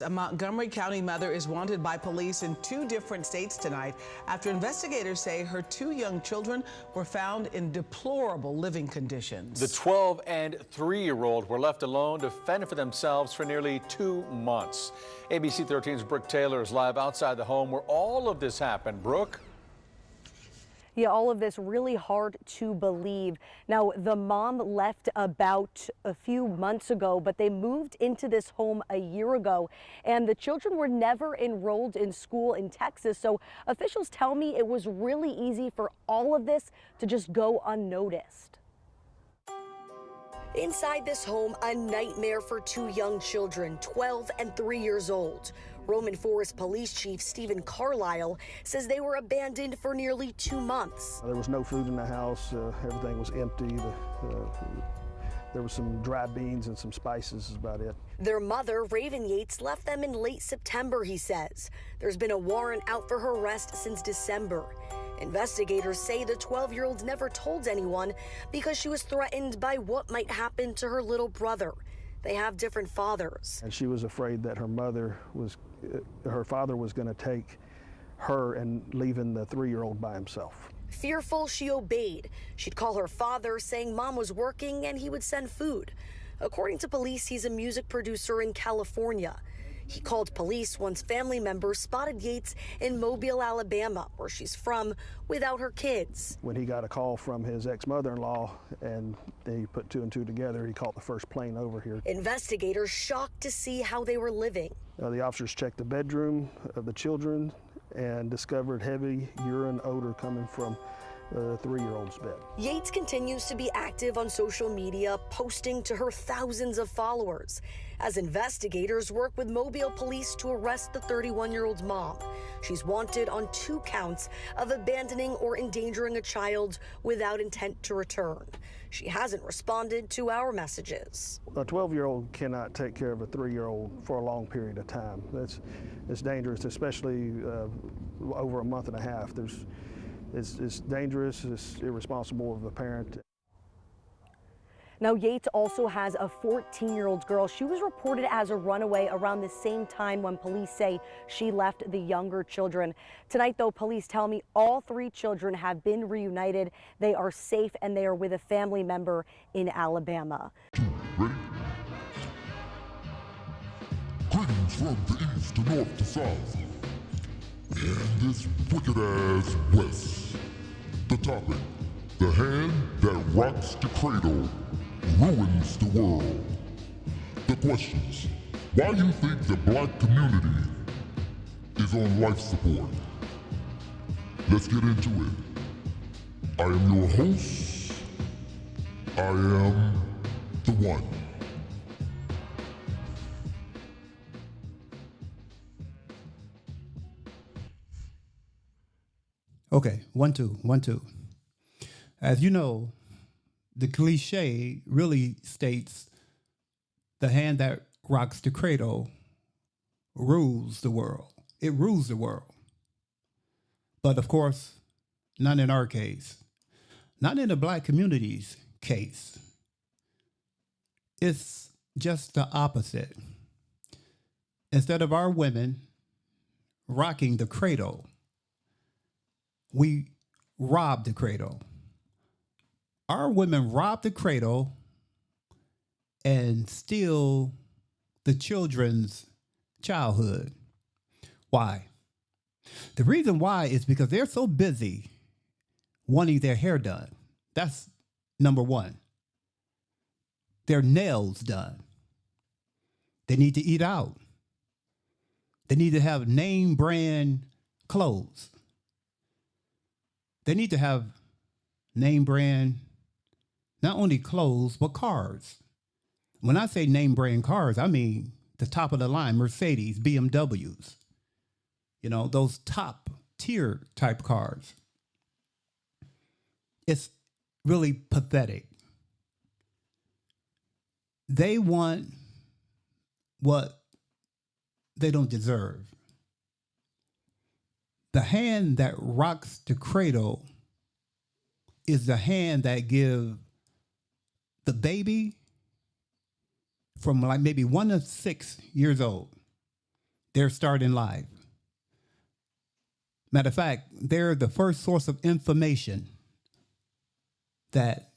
A Montgomery County mother is wanted by police in 2 different states tonight after investigators say her 2 young children were found in deplorable living conditions. The 12 and 3-year-old were left alone to fend for themselves for nearly 2 months. ABC 13's Brooke Taylor is live outside the home where all of this happened. Brooke? Yeah, all of this really hard to believe. Now, the mom left about a few months ago, but they moved into this home a year ago, and the children were never enrolled in school in Texas. So officials tell me it was really easy for all of this to just go unnoticed. Inside this home, a nightmare for 2 young children, 12 and 3 years old. Roman Forest Police Chief Stephen Carlisle says they were abandoned for nearly 2 months. There was no food in the house. Everything was empty. There was some dry beans and some spices is about it. Their mother, Raven Yates, left them in late September, he says. There's been a warrant out for her arrest since December. Investigators say the 12-year-old never told anyone because she was threatened by what might happen to her little brother. They have different fathers. And she was afraid that her father was going to take her and leaving the 3-year-old by himself. Fearful, she obeyed. She'd call her father, saying mom was working and he would send food. According to police, he's a music producer in California. He called police once family members spotted Yates in Mobile, Alabama, where she's from, without her kids. When he got a call from his ex-mother-in-law and they put 2 and 2 together, he caught the first plane over here. Investigators shocked to see how they were living. The officers checked the bedroom of the children and discovered heavy urine odor coming from the 3-year-old's bed. Yates continues to be active on social media, posting to her thousands of followers as investigators work with Mobile police to arrest the 31-year-old's mom. She's wanted on 2 counts of abandoning or endangering a child without intent to return. She hasn't responded to our messages. A 12-year-old cannot take care of a 3-year-old for a long period of time. It's dangerous, especially over a month and a half. It's dangerous, it's irresponsible of a parent. Now, Yates also has a 14-year-old girl. She was reported as a runaway around the same time when police say she left the younger children. Tonight, though, police tell me all 3 children have been reunited. They are safe and they are with a family member in Alabama. Ready? Greetings from the east to north to south. And this wicked-ass west. The topic, the hand that rocks the cradle ruins the world. The questions, why you think the black community is on life support? Let's get into it. I am your host. I am the one. Okay, 1, 2, 1, 2. As you know, the cliche really states the hand that rocks the cradle rules the world. It rules the world. But of course, not in our case. Not in the black community's case. It's just the opposite. Instead of our women rocking the cradle, we rob the cradle. Our women rob the cradle and steal the children's childhood. Why? The reason why is because they're so busy wanting their hair done. That's number 1. Their nails done. They need to eat out. They need to have name brand clothes. They need to have name brand, not only clothes, but cars. When I say name brand cars, I mean the top of the line, Mercedes, BMWs. You know, those top tier type cars. It's really pathetic. They want what they don't deserve. The hand that rocks the cradle is the hand that gives the baby from like maybe 1 to 6 years old their start in life. Matter of fact, they're the first source of information that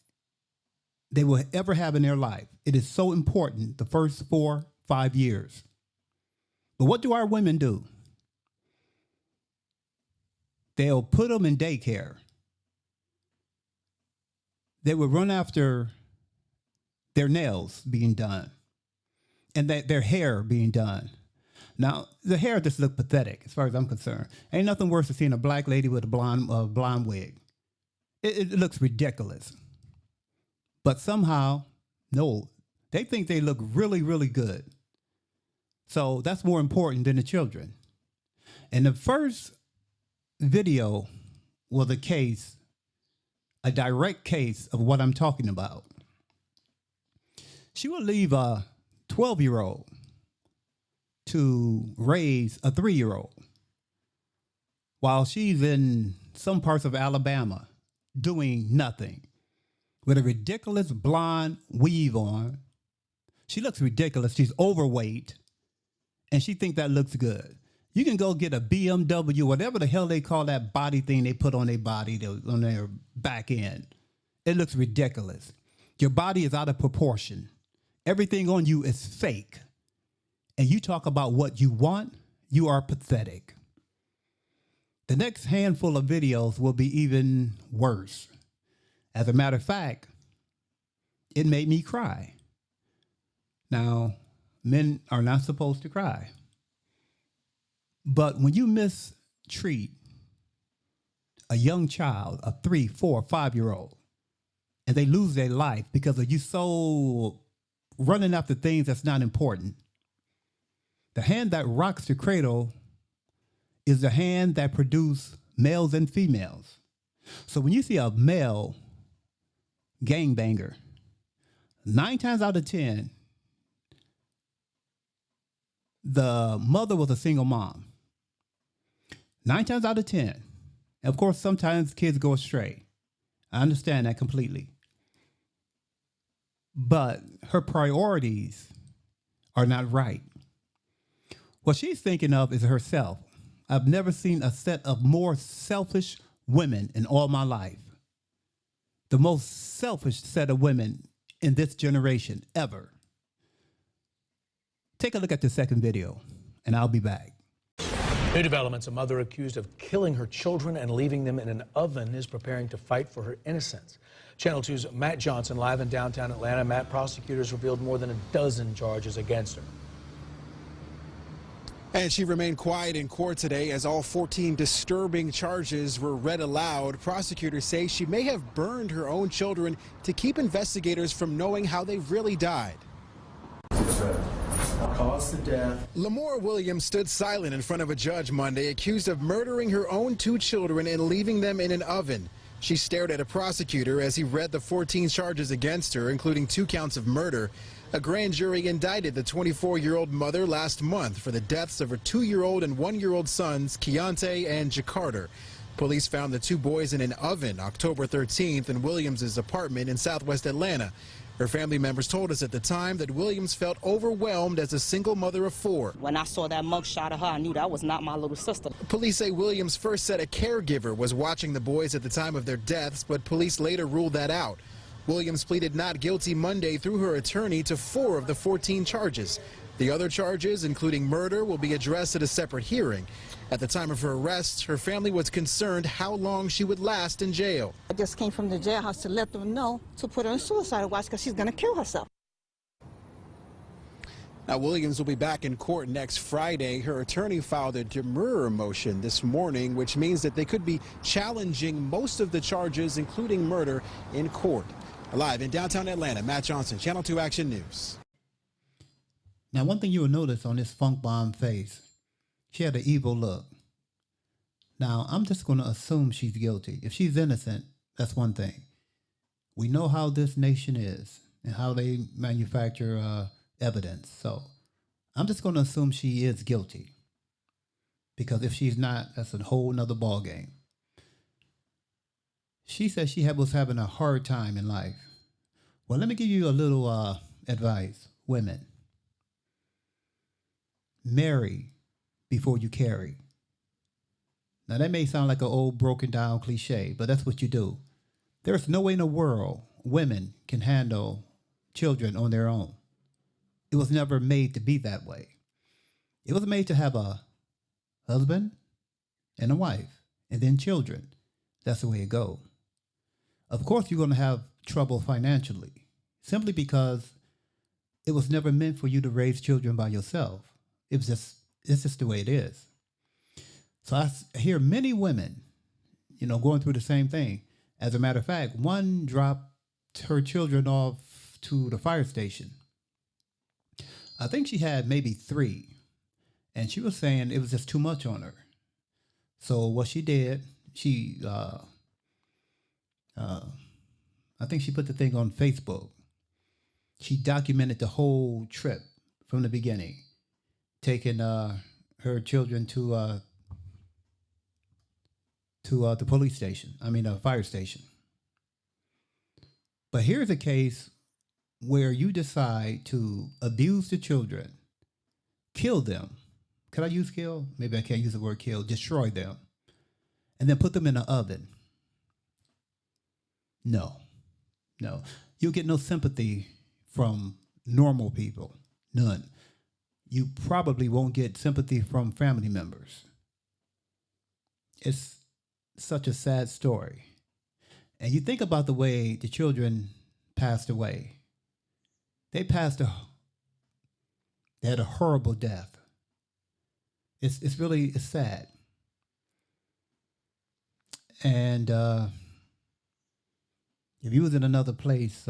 they will ever have in their life. It is so important, the first 4-5 years. But what do our women do? They'll put them in daycare. They will run after their nails being done and their hair being done. Now, the hair just look pathetic as far as I'm concerned. Ain't nothing worse than seeing a black lady with a blonde wig. It looks ridiculous. But somehow, no, they think they look really, really good. So that's more important than the children. And the first video was a direct case of what I'm talking about. She would leave a 12-year-old to raise a 3-year-old while she's in some parts of Alabama doing nothing with a ridiculous blonde weave on. She looks ridiculous. She's overweight and she thinks that looks good. You can go get a BMW, whatever the hell they call that body thing they put on their body, on their back end. It looks ridiculous. Your body is out of proportion. Everything on you is fake. And you talk about what you want, you are pathetic. The next handful of videos will be even worse. As a matter of fact, it made me cry. Now, men are not supposed to cry. But when you mistreat a young child, a 3, 4, 5-year-old, and they lose their life because of you so running after things that's not important, the hand that rocks the cradle is the hand that produces males and females. So when you see a male gangbanger, 9 times out of 10, the mother was a single mom. 9 times out of 10. And of course, sometimes kids go astray. I understand that completely. But her priorities are not right. What she's thinking of is herself. I've never seen a set of more selfish women in all my life. The most selfish set of women in this generation ever. Take a look at the second video, and I'll be back. New developments: a mother accused of killing her children and leaving them in an oven is preparing to fight for her innocence. Channel 2's Matt Johnson live in downtown Atlanta. Matt, prosecutors revealed more than a dozen charges against her. And she remained quiet in court today as all 14 disturbing charges were read aloud. Prosecutors say she may have burned her own children to keep investigators from knowing how they really died. Caused the death. Lamora Williams stood silent in front of a judge Monday, accused of murdering her own 2 children and leaving them in an oven. She stared at a prosecutor as he read the 14 charges against her, including 2 counts of murder. A grand jury indicted the 24-year-old mother last month for the deaths of her 2-year-old and 1-year-old sons, Keontae and Jacarter. Police found the 2 boys in an oven October 13th in Williams' apartment in southwest Atlanta. Her family members told us at the time that Williams felt overwhelmed as a single mother of 4. When I saw that mugshot of her, I knew that was not my little sister. Police say Williams first said a caregiver was watching the boys at the time of their deaths, but police later ruled that out. Williams pleaded not guilty Monday through her attorney to 4 of the 14 charges. The other charges, including murder, will be addressed at a separate hearing. At the time of her arrest, her family was concerned how long she would last in jail. I just came from the jailhouse to let them know to put her on suicide watch because she's going to kill herself. Now, Williams will be back in court next Friday. Her attorney filed a demurrer motion this morning, which means that they could be challenging most of the charges, including murder, in court. Live in downtown Atlanta, Matt Johnson, Channel 2 Action News. Now, one thing you will notice on this funk bomb face, she had an evil look. Now, I'm just going to assume she's guilty. If she's innocent, that's one thing. We know how this nation is and how they manufacture evidence. So I'm just going to assume she is guilty. Because if she's not, that's a whole nother ball game. She said she was having a hard time in life. Well, let me give you a little advice, women. Marry before you carry. Now, that may sound like an old broken down cliche, but that's what you do. There's no way in the world women can handle children on their own. It was never made to be that way. It was made to have a husband and a wife and then children. That's the way it goes. Of course, you're going to have trouble financially, simply because it was never meant for you to raise children by yourself. It's just the way it is. So I hear many women, going through the same thing. As a matter of fact, one dropped her children off to the fire station. I think she had maybe 3, and she was saying it was just too much on her. So what she did, I think she put the thing on Facebook. She documented the whole trip from the beginning, taking her children to the police station. Fire station. But here's a case where you decide to abuse the children, kill them. Could I use kill? Maybe I can't use the word kill. Destroy them. And then put them in an oven. No. You'll get no sympathy from normal people. None. You probably won't get sympathy from family members. It's such a sad story. And you think about the way the children passed away. They had a horrible death. It's really sad. And if you was in another place,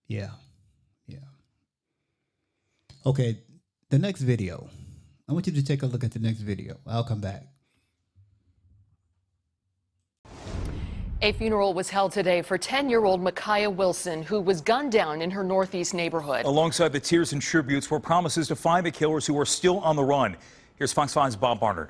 yeah. Okay, the next video. I want you to take a look at the next video. I'll come back. A funeral was held today for 10-year-old Micaiah Wilson, who was gunned down in her northeast neighborhood. Alongside the tears and tributes were promises to find the killers who are still on the run. Here's Fox 5's Bob Barnard.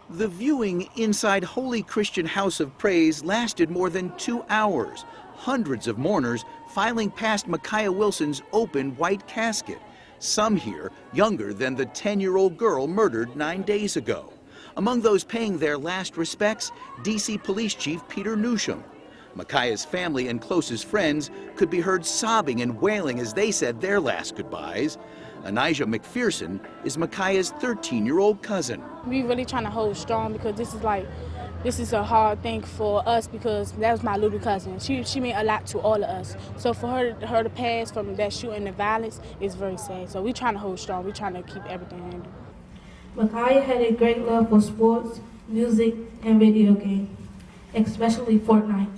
The viewing inside Holy Christian House of Praise lasted more than 2 hours. Hundreds of mourners filing past Micaiah Wilson's open white casket. Some here younger than the 10-year-old girl murdered 9 days ago. Among those paying their last respects, D.C. Police Chief Peter Newsham. Micaiah's family and closest friends could be heard sobbing and wailing as they said their last goodbyes. Anijah McPherson is Micaiah's 13-year-old cousin. We really trying to hold strong because this is a hard thing for us because that was my little cousin. She meant a lot to all of us. So for her to pass from that shooting and violence is very sad. So we trying to hold strong. We trying to keep everything handled. Micaiah had a great love for sports, music, and video games, especially Fortnite.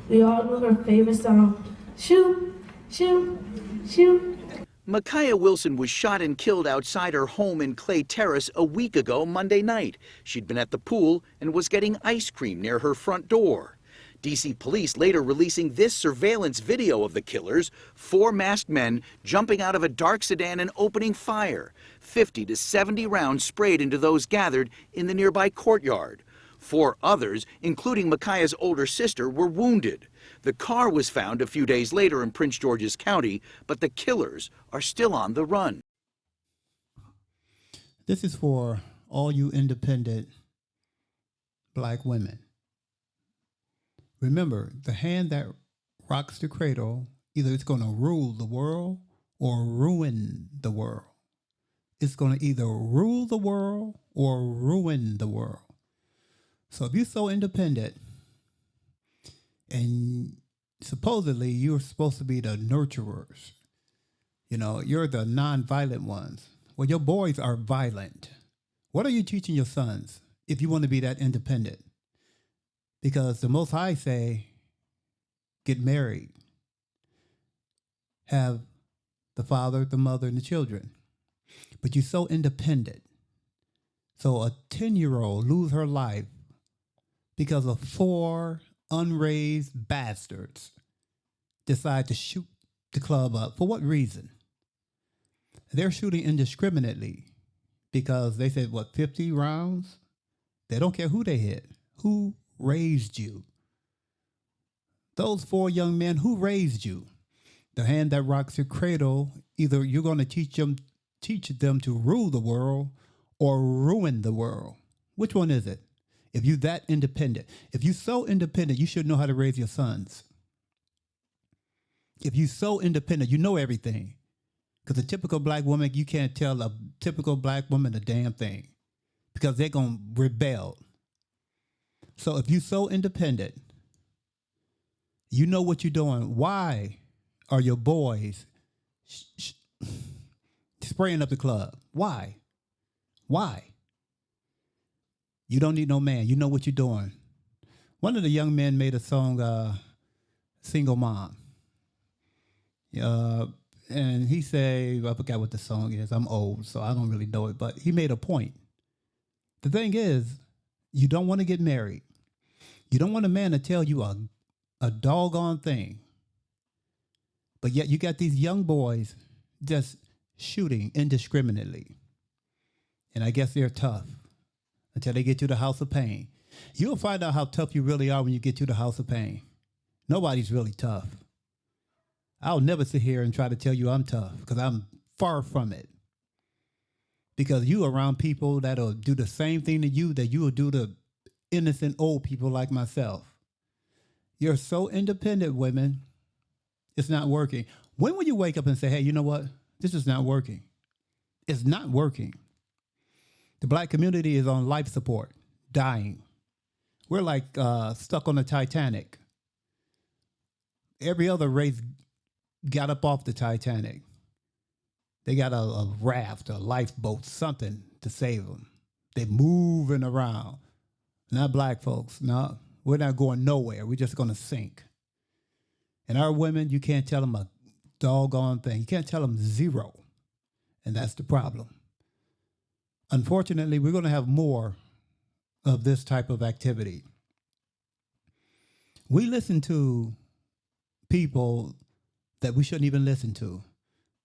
We all knew her favorite song, Shoo, Shoo, Shoo. Micaiah Wilson was shot and killed outside her home in Clay Terrace a week ago Monday night. She'd been at the pool and was getting ice cream near her front door. D.C. police later releasing this surveillance video of the killers, 4 masked men jumping out of a dark sedan and opening fire. 50 to 70 rounds sprayed into those gathered in the nearby courtyard. 4 others, including Micaiah's older sister, were wounded. The car was found a few days later in Prince George's County, but the killers are still on the run. This is for all you independent black women. Remember, the hand that rocks the cradle, either it's going to rule the world or ruin the world. It's going to either rule the world or ruin the world. So if you're so independent and supposedly you're supposed to be the nurturers, you're the non-violent ones. Well, your boys are violent. What are you teaching your sons if you want to be that independent? Because the Most High say, get married, have the father, the mother, and the children. But you're so independent. So a 10-year-old lose her life because of 4 unraised bastards decide to shoot the club up. For what reason? They're shooting indiscriminately because they said, 50 rounds? They don't care who they hit. Who raised you? Those 4 young men, who raised you? The hand that rocks your cradle, either you're going to teach them teach them to rule the world or ruin the world. Which one is it? If you're that independent, if you're so independent, you should know how to raise your sons. If you're so independent, you know everything. Because a typical black woman, you can't tell a typical black woman a damn thing because they're going to rebel. So if you're so independent, you know what you're doing. Why are your boys spraying up the club? Why? Why? You don't need no man. You know what you're doing. One of the young men made a song, Single Mom. And he said, I forgot what the song is. I'm old, so I don't really know it. But he made a point. The thing is, you don't want to get married. You don't want a man to tell you a doggone thing. But yet you got these young boys just shooting indiscriminately. And I guess they're tough until they get to the house of pain. You'll find out how tough you really are when you get to the house of pain. Nobody's really tough. I'll never sit here and try to tell you I'm tough because I'm far from it. Because you around people that'll do the same thing to you that you will do to innocent old people like myself. You're so independent, women. It's not working. When will you wake up and say, hey, you know what? This is not working. It's not working. The black community is on life support, dying. We're like stuck on the Titanic. Every other race got up off the Titanic. They got a raft, a lifeboat, something to save them. They're moving around. Not black folks. No, we're not going nowhere. We're just going to sink. And our women, you can't tell them a doggone thing. You can't tell them zero. And that's the problem. Unfortunately, we're going to have more of this type of activity. We listen to people that we shouldn't even listen to.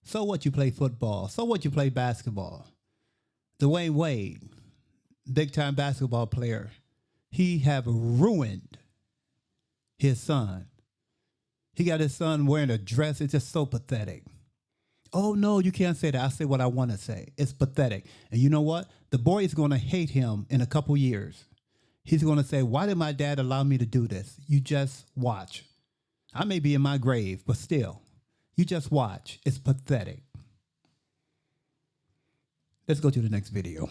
So what, you play football? So what, you play basketball? Dwayne Wade, big-time basketball player, he have ruined his son. He got his son wearing a dress. It's just so pathetic. Oh, no, you can't say that. I say what I want to say. It's pathetic. And you know what? The boy is going to hate him in a couple years. He's going to say, why did my dad allow me to do this? You just watch. I may be in my grave, but still, you just watch. It's pathetic. Let's go to the next video.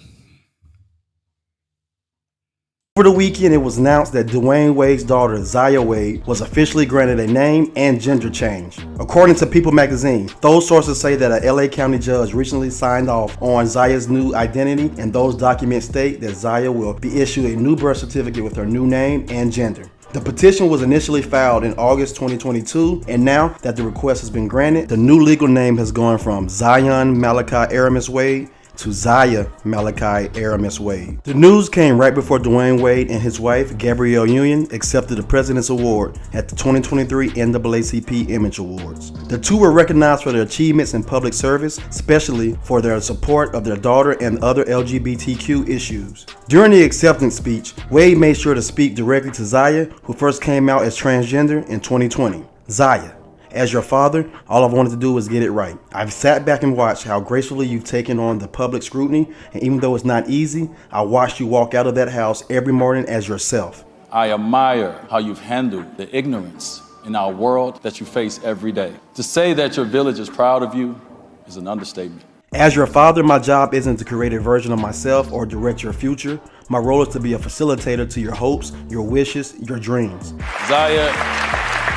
Over the weekend, it was announced that Dwayne Wade's daughter, Zia Wade, was officially granted a name and gender change. According to People magazine, those sources say that a LA County judge recently signed off on Zia's new identity, and those documents state that Zia will be issued a new birth certificate with her new name and gender. The petition was initially filed in August 2022, and now that the request has been granted, the new legal name has gone from Zion Malachi Aramis Wade to Zia Malachi Aramis Wade. The news came right before Dwayne Wade and his wife, Gabrielle Union, accepted the President's Award at the 2023 NAACP Image Awards. The two were recognized for their achievements in public service, especially for their support of their daughter and other LGBTQ issues. During the acceptance speech, Wade made sure to speak directly to Zia, who first came out as transgender in 2020. Zia, as your father, all I've wanted to do was get it right. I've sat back and watched how gracefully you've taken on the public scrutiny, and even though it's not easy, I watched you walk out of that house every morning as yourself. I admire how you've handled the ignorance in our world that you face every day. To say that your village is proud of you is an understatement. As your father, my job isn't to create a version of myself or direct your future. My role is to be a facilitator to your hopes, your wishes, your dreams. Zia,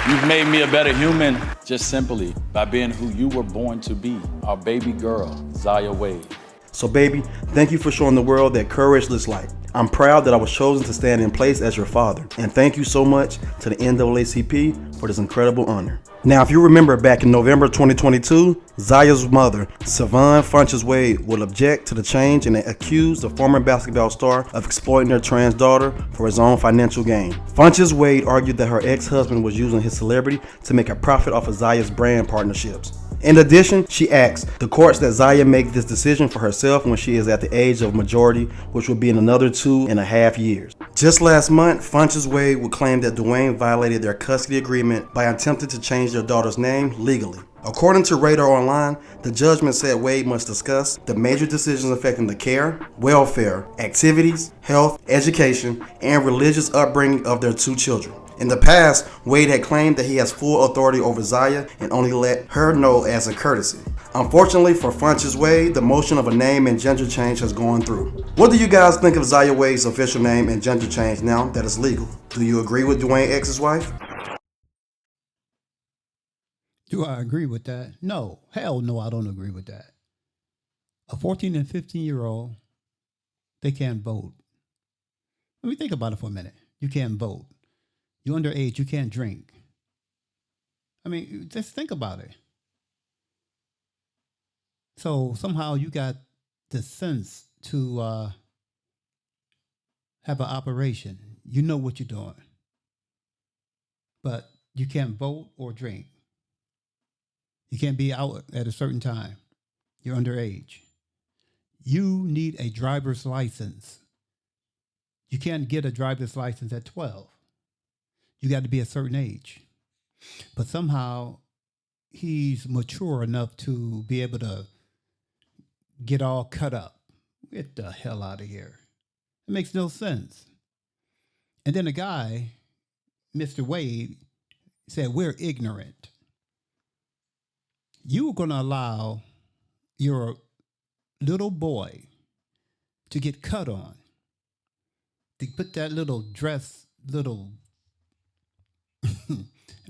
you've made me a better human just simply by being who you were born to be, our baby girl, Zia Wade. So baby, thank you for showing the world that courage looks like. I'm proud that I was chosen to stand in place as your father. And thank you so much to the NAACP for this incredible honor. Now, if you remember back in November 2022, Zia's mother, Savon Funches Wade, will object to the change and accuse the former basketball star of exploiting their trans daughter for his own financial gain. Funches Wade argued that her ex-husband was using his celebrity to make a profit off of Zia's brand partnerships. In addition, she asks the courts that Zia make this decision for herself when she is at the age of majority, which will be in another 2.5 years. Just last month, Funches Wade would claim that Dwayne violated their custody agreement by attempting to change their daughter's name legally. According to Radar Online, the judgment said Wade must discuss the major decisions affecting the care, welfare, activities, health, education, and religious upbringing of their 2 children. In the past, Wade had claimed that he has full authority over Zia and only let her know as a courtesy. Unfortunately for Funches Wade, the motion of a name and gender change has gone through. What do you guys think of Zia Wade's official name and gender change now that it's legal? Do you agree with Dwayne's ex's wife? Do I agree with that? No. Hell no, I don't agree with that. A 14 and 15-year-old, they can't vote. Let me think about it for a minute. You can't vote. You're underage, you can't drink. I mean, just think about it. So somehow you got the sense to have an operation. You know what you're doing. But you can't vote or drink. You can't be out at a certain time. You're underage. You need a driver's license. You can't get a driver's license at 12. You got to be a certain age. But somehow he's mature enough to be able to get all cut up. Get the hell out of here. It makes no sense. And then the guy, Mr. Wade, said, we're ignorant. You were going to allow your little boy to get cut on, to put that little dress,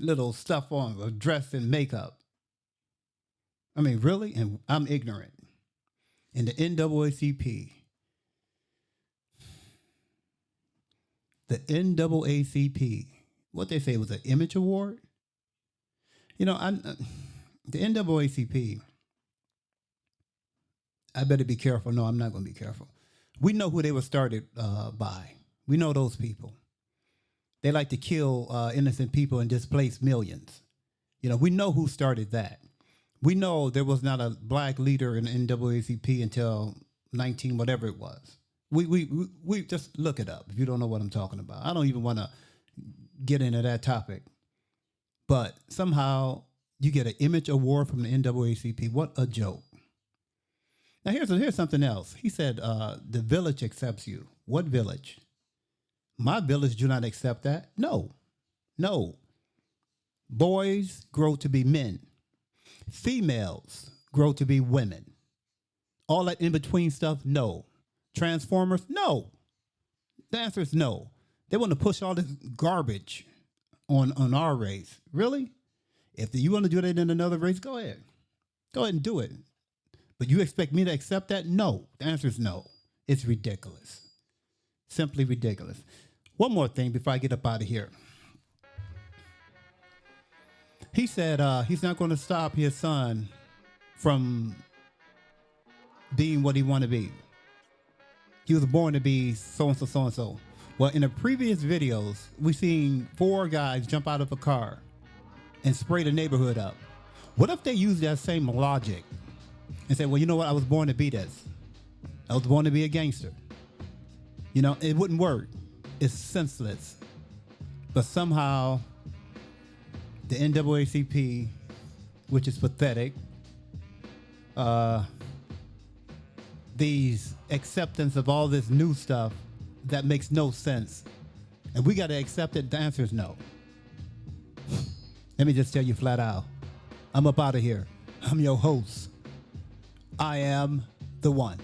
little stuff on, or dress and makeup. I mean, really? And I'm ignorant. And the NAACP, what they say was an image award? You know, the NAACP, I better be careful. No, I'm not going to be careful. We know who they were started by. We know those people. They like to kill innocent people and displace millions. You know, we know who started that. We know there was not a black leader in the NAACP until 19 whatever it was. We just look it up if you don't know what I'm talking about. I don't even want to get into that topic. But somehow you get an image award from the NAACP. What a joke. Now here's something else. He said the village accepts you. What village? My village do not accept that. No. Boys grow to be men. Females grow to be women. All that in-between stuff, no. Transformers, no. The answer is no. They want to push all this garbage on our race. Really? If you want to do that in another race, go ahead. Go ahead and do it. But you expect me to accept that? No. The answer is no. It's ridiculous. Simply ridiculous. One more thing before I get up out of here. He said he's not going to stop his son from being what he want to be. He was born to be so-and-so, so-and-so. Well, in the previous videos, we've seen 4 guys jump out of a car and spray the neighborhood up. What if they use that same logic and say, well, you know what? I was born to be this. I was born to be a gangster. You know, it wouldn't work. It's senseless. But somehow the NAACP, which is pathetic, these acceptance of all this new stuff that makes no sense. And we got to accept it. The answer is no. Let me just tell you flat out. I'm up out of here. I'm your host. I am the one.